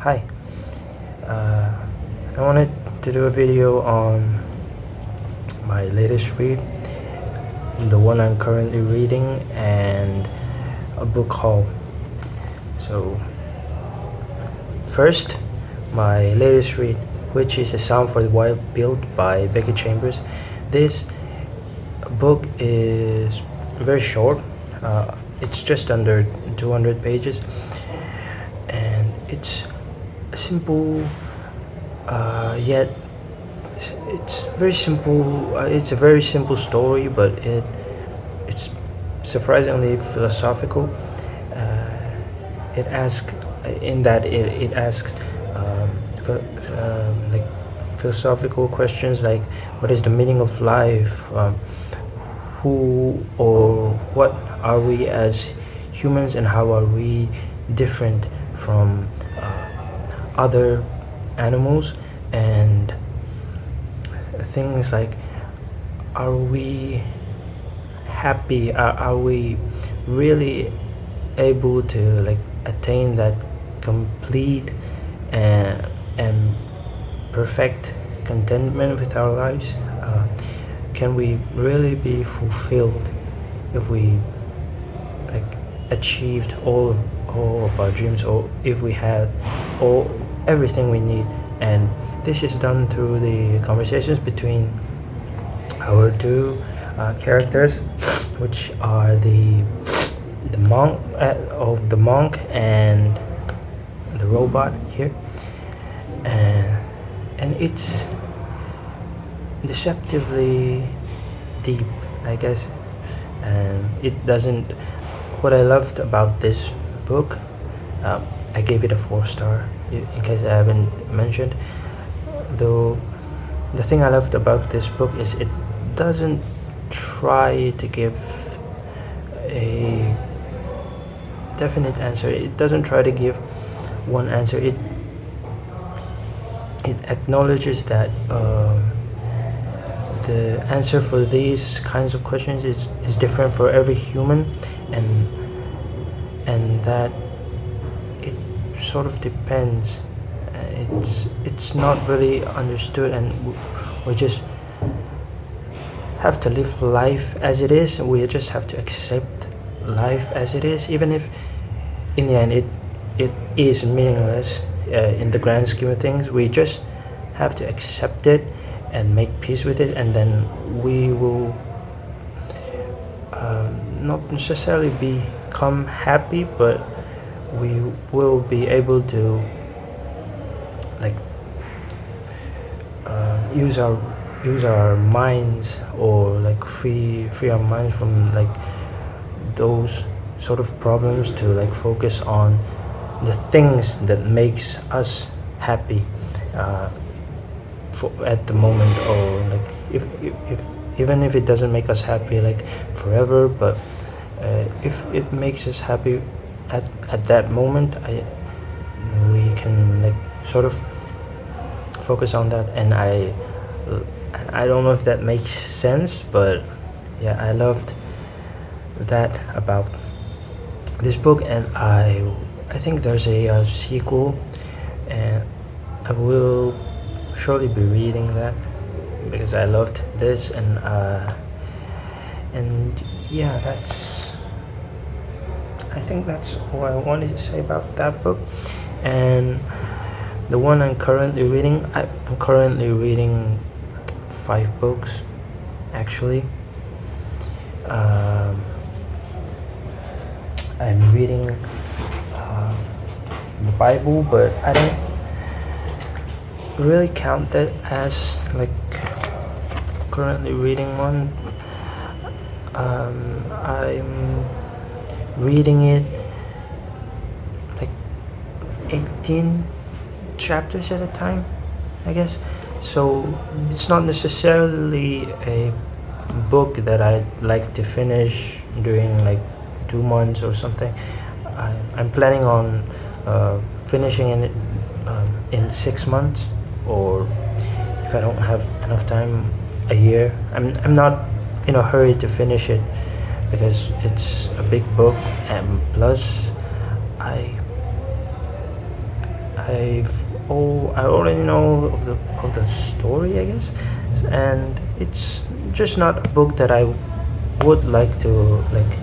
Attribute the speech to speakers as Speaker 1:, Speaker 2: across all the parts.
Speaker 1: Hi, uh, I wanted to do a video on my latest read, the one I'm currently reading, and a book haul. So, first, my latest read, which is A Sound for the Wild, built by Becky Chambers. This book is very short. It's just under 200 pages, and it's simple, yet it's very simple. It's a very simple story, but it's surprisingly philosophical. It asks in that it asks um, like philosophical questions like what is the meaning of life, who or what are we as humans, and how are we different from other animals, and things like are we happy, are we really able to like attain that complete and perfect contentment with our lives. Can we really be fulfilled if we like achieved all of our dreams, or if we had all everything we need? And this is done through the conversations between our two characters, which are the monk and the robot here, and it's deceptively deep, I guess. And it doesn't. What I loved about this book, I gave it a 4 star, in case I haven't mentioned. Though the thing I loved about this book is it doesn't try to give a definite answer. It doesn't try to give one answer. It acknowledges that the answer for these kinds of questions is different for every human, and that it sort of depends. It's not really understood, and we just have to live life as it is. We just have to accept life as it is, even if in the end it is meaningless in the grand scheme of things. We just have to accept it and make peace with it, and then we will not necessarily become happy, but we will be able to like use our minds, or like free our minds from like those sort of problems, to like focus on the things that makes us happy at the moment, or like if even if it doesn't make us happy like forever, but if it makes us happy at that moment, we can like sort of focus on that. And I don't know if that makes sense, but yeah, I loved that about this book. And I think there's a sequel, and I will surely be reading that because I loved this. And yeah, I think that's all I wanted to say about that book. And the one I'm currently reading, I'm currently reading 5 books actually. I'm reading the Bible, but I don't really count that as like currently reading one. I'm reading it like 18 chapters at a time, I guess. So it's not necessarily a book that I'd like to finish during like 2 months or something. I'm planning on finishing it in 6 months, or if I don't have enough time, a year. I'm not in a hurry to finish it because it's a big book, and plus I I already know of the story, I guess, and it's just not a book that I would like to like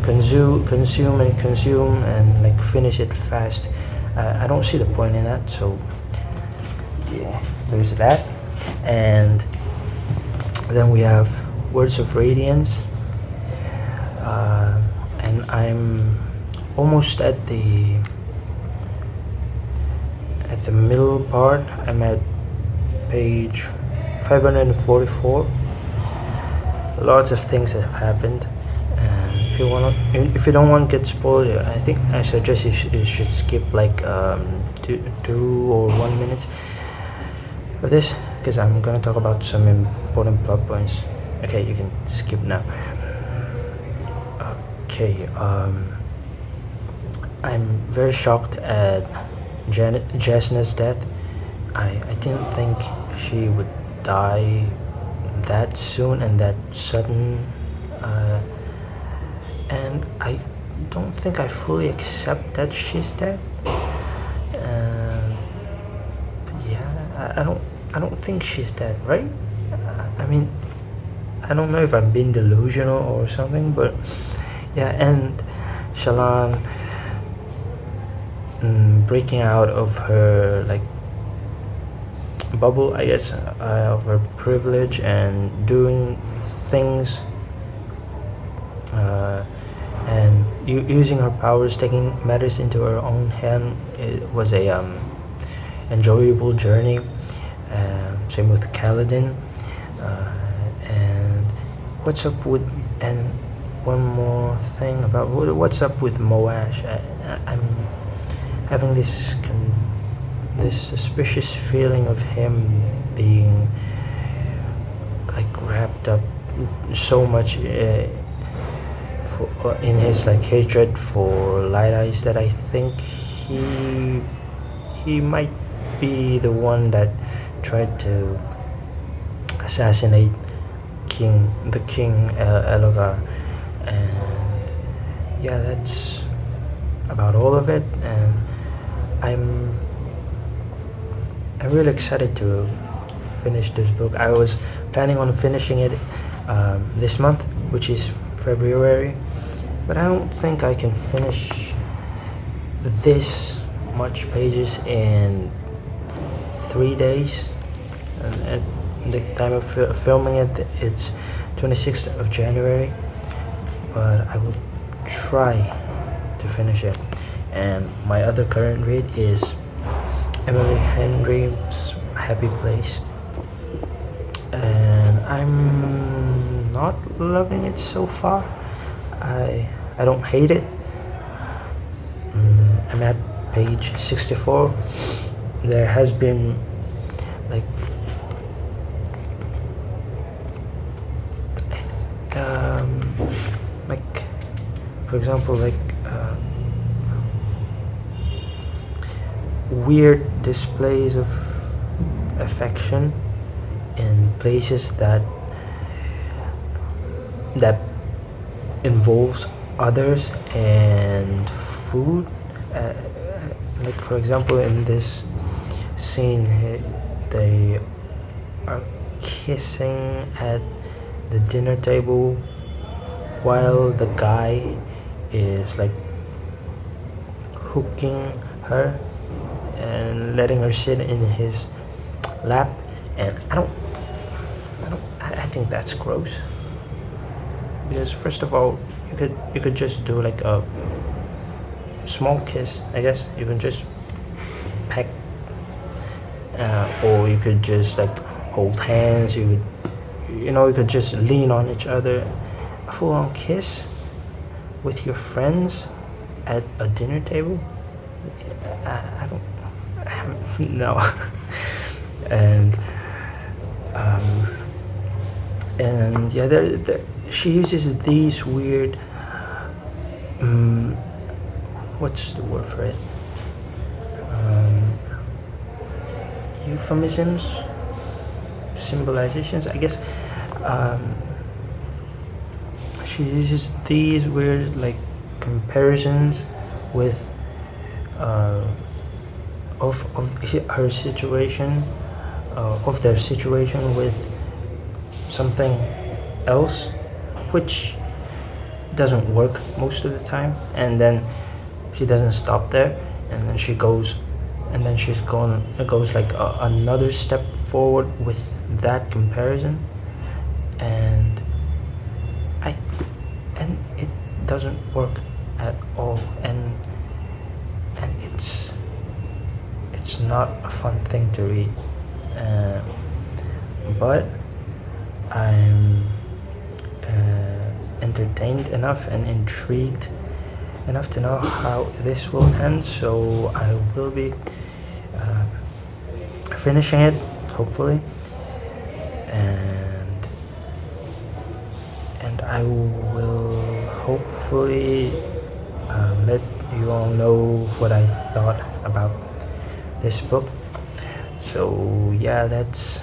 Speaker 1: consume and like finish it fast. I don't see the point in that. So yeah, there's that, and then we have Words of Radiance, and I'm almost at the middle part. I'm at page 544. Lots of things have happened, and if you don't want to get spoiled, I think I suggest you should skip like 2 or 1 minutes for this, because I'm gonna talk about some important plot points. Okay, you can skip now. Okay, I'm very shocked at Jasna's death. I didn't think she would die that soon and that sudden, and I don't think I fully accept that she's dead. Yeah, I don't think she's dead, right? I mean, I don't know if I'm being delusional or something, but yeah, and Shallan breaking out of her like bubble, I guess, of her privilege and doing things, and using her powers, taking matters into her own hand. It was a enjoyable journey. Same with Kaladin, and what's up with and one more thing about what's up with Moash. I'm having this suspicious feeling of him being like wrapped up so much in his like hatred for Light Eyes that I think he might be the one that tried to assassinate the king Elogar. And yeah, that's about all of it, and I'm really excited to finish this book. I was planning on finishing it this month, which is February, but I don't think I can finish this much pages in 3 days. And at the time of filming it, it's 26th of January, but I will try to finish it. And my other current read is Emily Henry's Happy Place, and I'm not loving it so far. I don't hate it. I'm at page 64. There has been like like for example like weird displays of affection in places that involves others and food. Like for example, in this scene, they are kissing at the dinner table while the guy is like hooking her and letting her sit in his lap, and I think that's gross, because first of all, you could just do like a small kiss. I guess you can just peck, or you could just like hold hands. You could just lean on each other. A full-on kiss with your friends at a dinner table. I don't no. and yeah, there she uses these weird what's the word for it, euphemisms, symbolizations, I guess. She uses these weird like comparisons with her situation, of their situation with something else, which doesn't work most of the time, and then she doesn't stop there, and then she's going goes like another step forward with that comparison, and I and it doesn't work at all, and it's not a fun thing to read, uh, but I'm entertained enough and intrigued enough to know how this will end, so I will be finishing it, hopefully, and I will hopefully let you all know what I thought about this book. So yeah, that's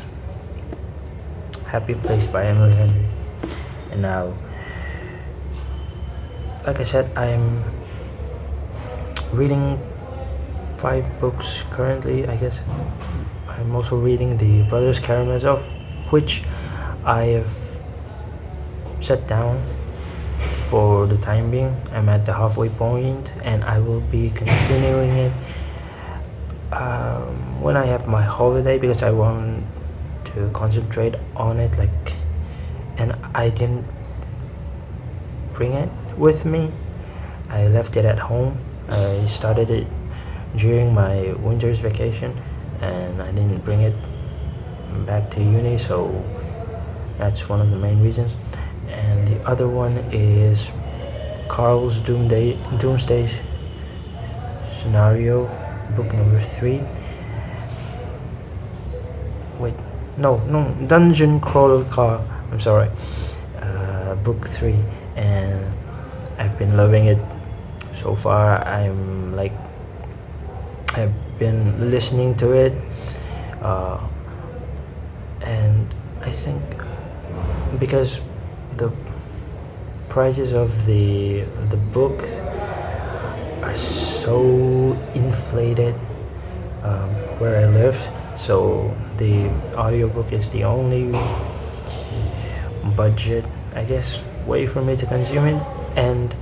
Speaker 1: Happy Place by Emily Henry. And now, like I said, I'm reading 5 books currently. I guess I'm also reading the Brothers Karamazov, which I have set down for the time being. I'm at the halfway point, and I will be continuing it when I have my holiday, because I want to concentrate on it, like, and I didn't bring it with me. I left it at home. I started it during my winter's vacation, and I didn't bring it back to uni, so that's one of the main reasons. And the other one is Carl's Doomsday Scenario, book number 3. Wait, no, Dungeon Crawler Carl. I'm sorry, book 3, and I've been loving it so far. I've been listening to it, and I think because the prices of the books are so inflated where I live, so the audiobook is the only budget, I guess, way for me to consume it, and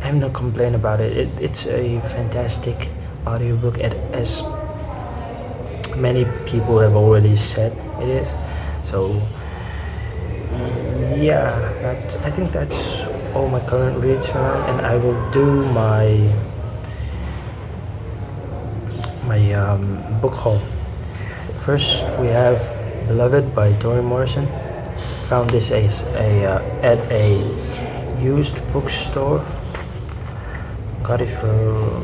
Speaker 1: I'm not complaining about it. It's a fantastic audiobook, as many people have already said it is. So yeah, I think that's all my current reads for now, and I will do my book haul. First, we have Beloved by Toni Morrison. Found this at a used bookstore. Got it for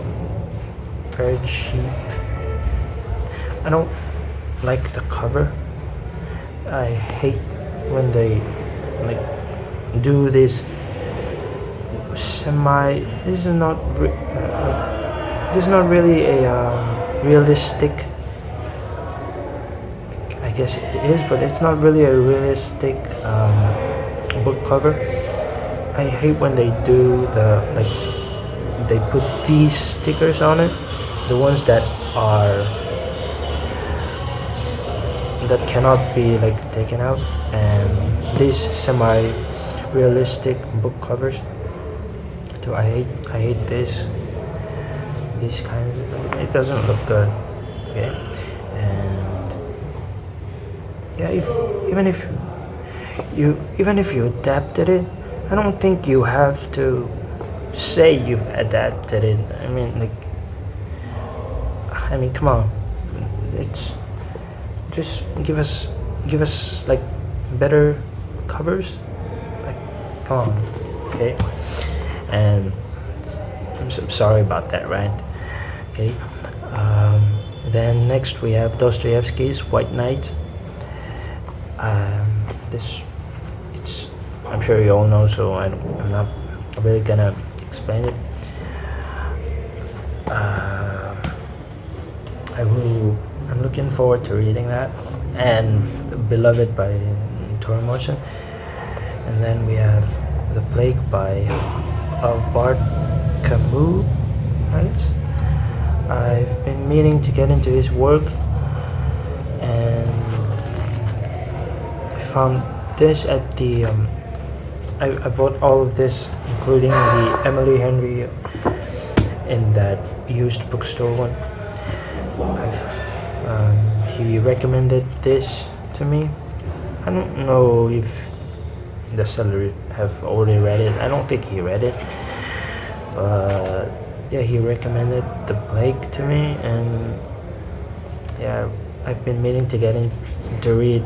Speaker 1: very cheap. I don't like the cover. I hate when they do this this is not really a realistic, I guess it is, but it's not really a realistic book cover. I hate when they do they put these stickers on it, the ones that cannot be taken out, and these semi-realistic book covers. So I hate these kinds of, it doesn't look good. Okay, and yeah, even if you adapted it, I don't think you have to say you've adapted it. I mean, come on, it's just give us better covers. Come on, okay? And I'm so sorry about that, right? Okay. Then next we have Dostoevsky's White Knight. I'm sure you all know, so I'm not really gonna explain it. I'm looking forward to reading that, and Beloved by Toni Morrison. And then we have The Plague by Albert Camus, right? I've been meaning to get into his work, and I found this at the. I bought all of this, including the Emily Henry, in that used bookstore one. He recommended this to me. I don't know if the seller have already read it. I don't think he read it, but yeah, he recommended the Blake to me, and yeah, I've been meaning to get in to read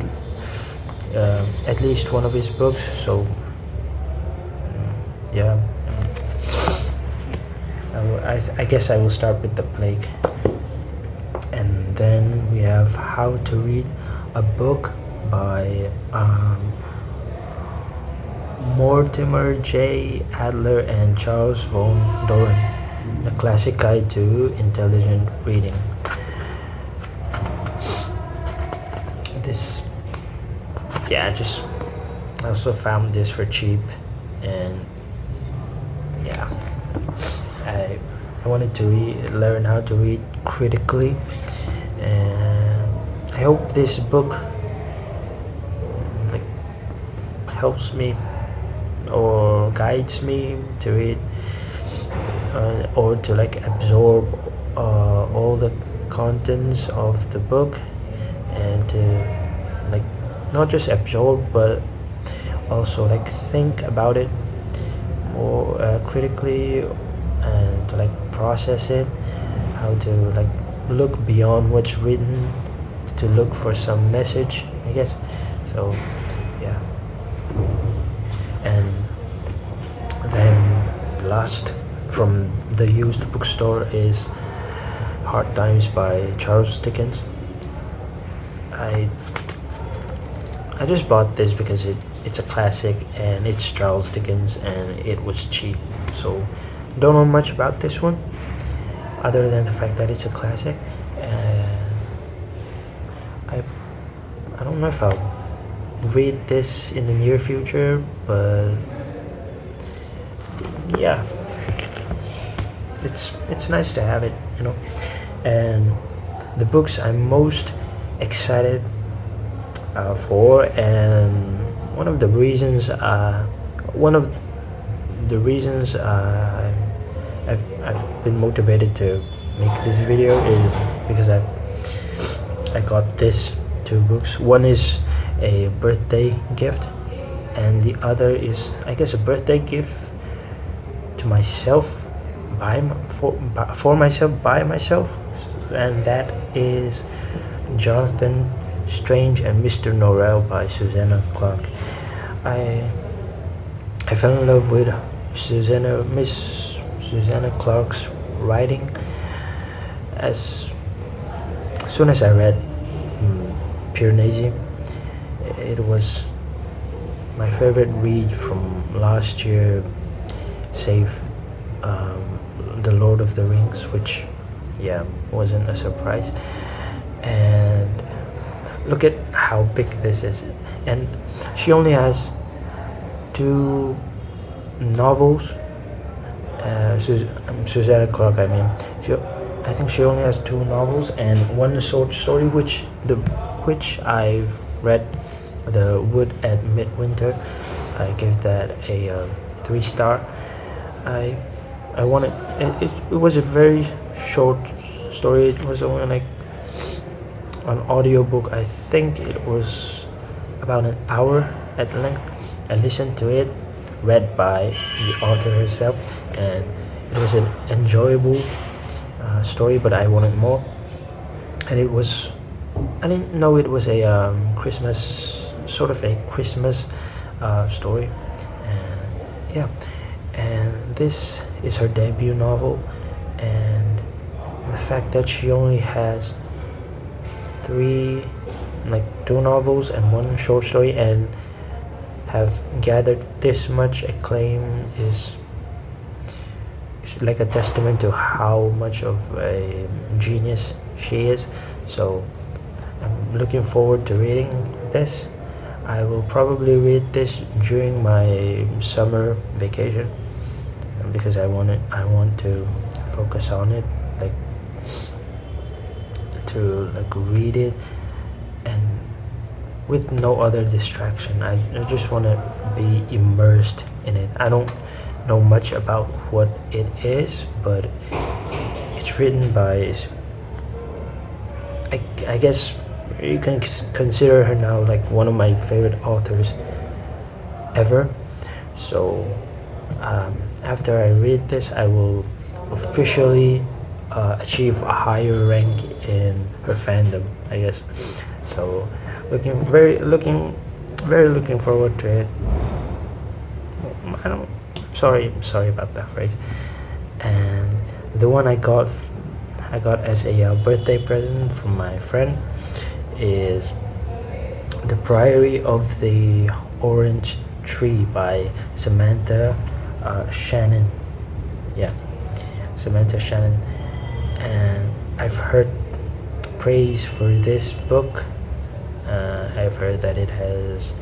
Speaker 1: at least one of his books. So yeah, I guess I will start with the Plague, and then we have How to Read a Book by Mortimer J. Adler and Charles von Doren, The Classic Guide to Intelligent Reading. This, yeah, I also found this for cheap, and yeah, I wanted to learn how to read critically, and I hope this book like helps me or guides me to read or to like absorb all the contents of the book, and to like not just absorb but also like think about it more critically, and to like process it, how to like look beyond what's written to look for some message, I guess. So yeah, and then last from the used bookstore is Hard Times by Charles Dickens. I just bought this because it's a classic and it's Charles Dickens and it was cheap. So don't know much about this one other than the fact that it's a classic, and I don't know if I'll read this in the near future, but yeah, it's nice to have it, you know. And the books I'm most excited for, and one of the reasons I've been motivated to make this video is because I got this two books. One is a birthday gift, and the other is, I guess, a birthday gift to myself for myself by myself, and that is Jonathan Strange and Mr. Norrell by Susanna Clarke. I fell in love with Miss Susanna Clarke's writing as soon as I read Pure Nazi. It was my favorite read from last year, save The Lord of the Rings, which yeah wasn't a surprise. And look at how big this is, and she only has two novels. Susanna Clarke, I mean, I think she only has two novels and one short story, which I've read, The Wood at Midwinter. I give that a 3-star. I wanted it was a very short story. It was only like an audiobook. I think it was about an hour at length. I listened to it read by the author herself, and it was an enjoyable story, but I wanted more. And I didn't know it was a sort of a Christmas story, and yeah, and this is her debut novel, and the fact that she only has two novels and one short story, and have gathered this much acclaim is like a testament to how much of a genius she is. So I'm looking forward to reading this. I will probably read this during my summer vacation because I want to focus on it, like to like read it and with no other distraction. I just want to be immersed in it. I don't know much about what it is, but it's written by, I guess you can consider her now like one of my favorite authors ever. So after I read this, I will officially achieve a higher rank in her fandom, I guess. So very looking forward to it. I don't sorry about that phrase. And the one I got as a birthday present from my friend is The Priory of the Orange Tree by Samantha Shannon. Yeah, Samantha Shannon. And I've heard praise for this book. I've heard that it has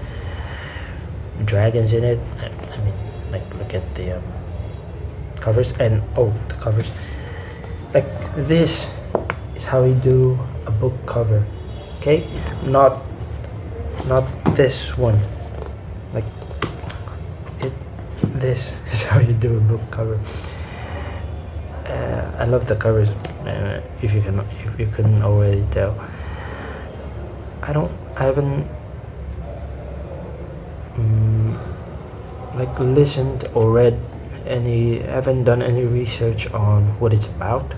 Speaker 1: dragons in it. I mean, like, look at the covers, and the covers. Like, this is how you do a book cover, okay? Not this one. Like, this is how you do a book cover. I love the covers. If you couldn't already tell, I haven't like listened or read I haven't done any research on what it's about,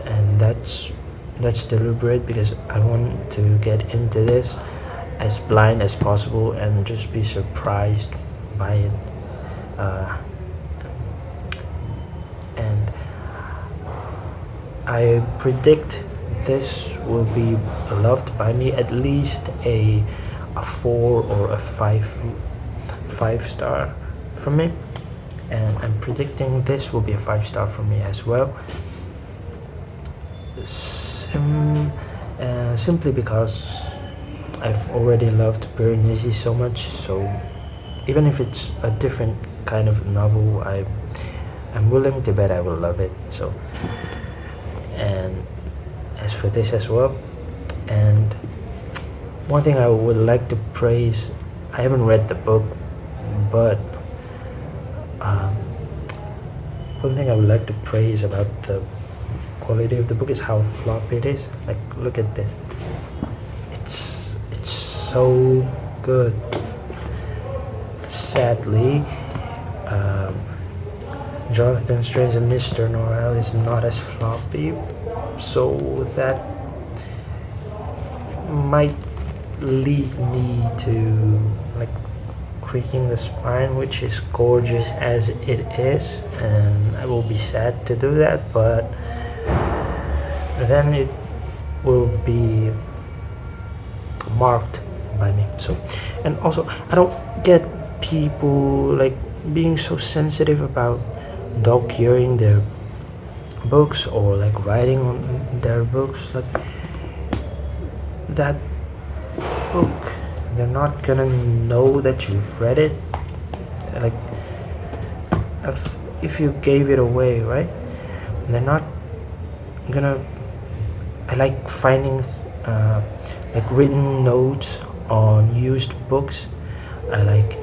Speaker 1: and that's deliberate because I want to get into this as blind as possible and just be surprised by it. And I predict this will be loved by me at least a 4 or a 5 star from me, and I'm predicting this will be a 5 star for me as well. Simply because I've already loved Berenice so much, so even if it's a different kind of novel, I'm willing to bet I will love it. So, and as for this as well, and one thing I would like to praise, I haven't read the book, but one thing I would like to praise about the quality of the book is how floppy it is. Like, look at this. It's so good. Sadly, Jonathan Strange and Mr. Norrell is not as floppy, so that might lead me to like creaking the spine, which is gorgeous as it is, and I will be sad to do that, but then it will be marked by me. So, and also I don't get people like being so sensitive about dog hearing their books or like writing on their books. Like, that book, they're not gonna know that you've read it. Like, if you gave it away, right? They're not gonna. I like finding like written notes on used books. I like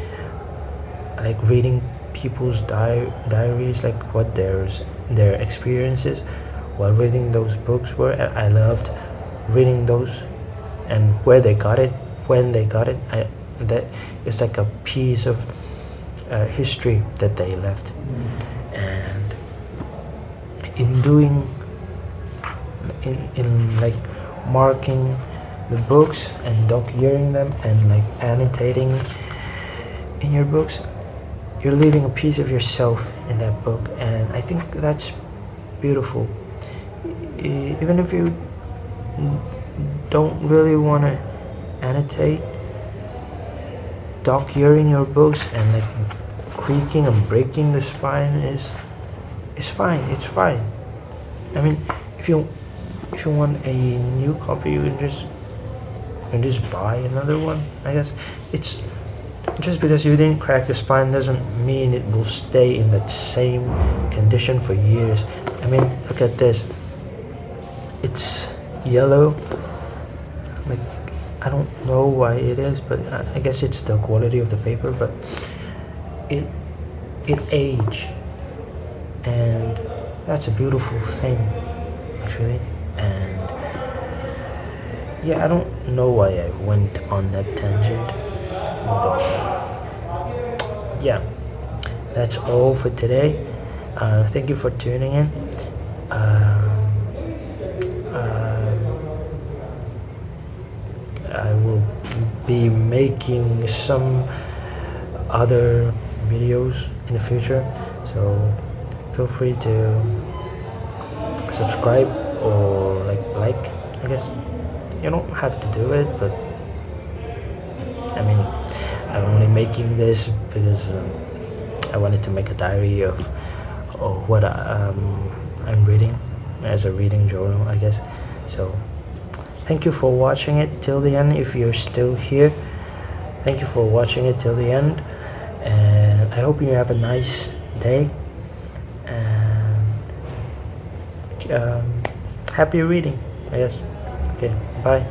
Speaker 1: reading people's diaries, like what their experiences while reading those books were. I loved reading those and where they got it, when they got it. That it's like a piece of history that they left. And in doing in like marking the books and documenting them and like annotating in your books, you're leaving a piece of yourself in that book, and I think that's beautiful. Even if you don't really want to annotate, documenting your books and like creaking and breaking the spine is fine. It's fine. I mean, if you want a new copy, you can just buy another one. I guess it's just because you didn't crack the spine doesn't mean it will stay in that same condition for years. I mean, look at this. It's yellow. Like, I don't know why it is, but I guess it's the quality of the paper. But it it aged, and that's a beautiful thing, actually. And yeah, I don't know why I went on that tangent, but yeah, that's all for today. Thank you for tuning in. Uh, I will be making some other videos in the future, so feel free to subscribe or like, I guess. You don't have to do it, but I mean, I'm only making this because I wanted to make a diary of what I'm reading as a reading journal, I guess. So thank you for watching it till the end. If you're still here, thank you for watching it till the end, and I hope you have a nice day, and happy reading, I guess. Okay, bye.